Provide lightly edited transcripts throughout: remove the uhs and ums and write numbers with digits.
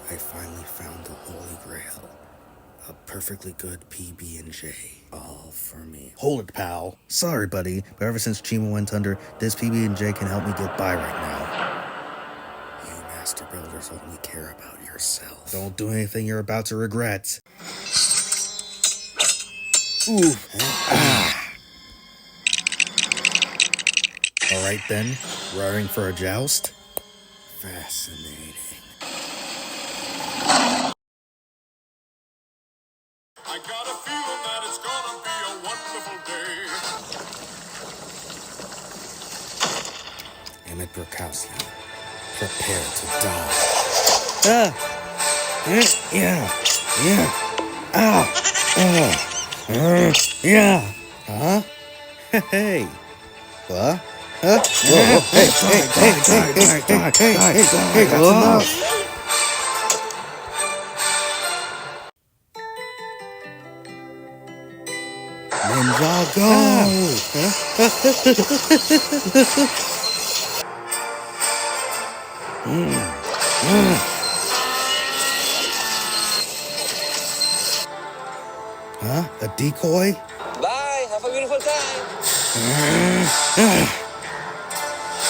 I finally found the Holy Grail. A perfectly good PB&J. All for me. Hold it, pal. Sorry, buddy, but ever since Chima went under, this PB&J can help me get by right now. You master builders only care about yourself. Don't do anything you're about to regret. Ooh. Alright then, roaring for a joust? Fascinating. I got a feeling that it's gonna be a wonderful day. Emmet Brokowski, prepare to die. Yeah. Huh? Hey. What? Huh? Whoa. Hey, that's enough. Ninjago! Huh? A decoy? Bye, have a beautiful time.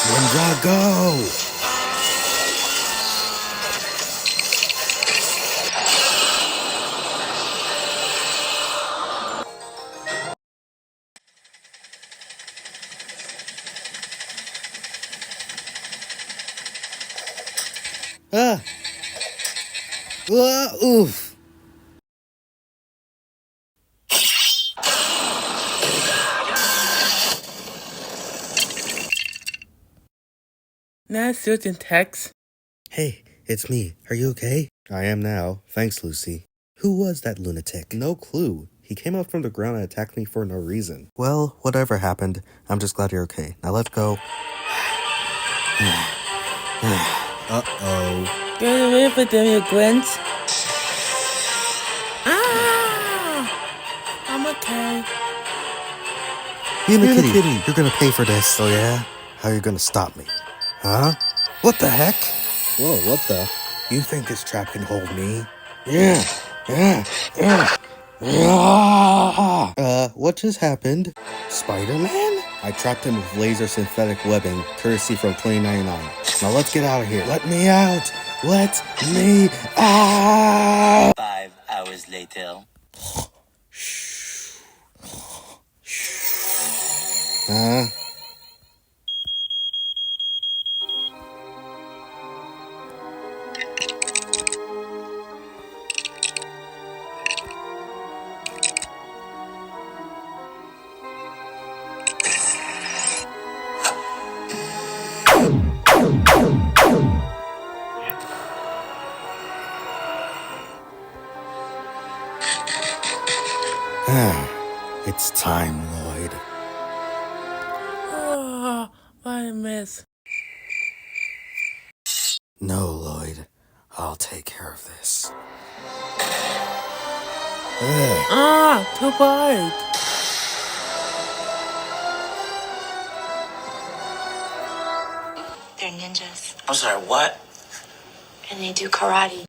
Ninjago! Oof! Nice certain text. Hey, it's me. Are you okay? I am now. Thanks, Lucy. Who was that lunatic? No clue. He came up from the ground and attacked me for no reason. Well, whatever happened, I'm just glad you're okay. Now let's go. Uh-oh. Get away from them, you Gwent. I'm okay. Being a kitty, you're gonna pay for this. Oh yeah? How are you gonna stop me? Huh? What the heck? Whoa, what the? You think this trap can hold me? Yeah. What just happened? Spider-Man? I trapped him with laser synthetic webbing, courtesy from 2099. Now let's get out of here. Let me out! Let me out! 5 hours later. Huh? It's time, Lloyd. Oh, what I miss. No, Lloyd. I'll take care of this. Too bad. They're ninjas, I'm sorry, what? and they do karate.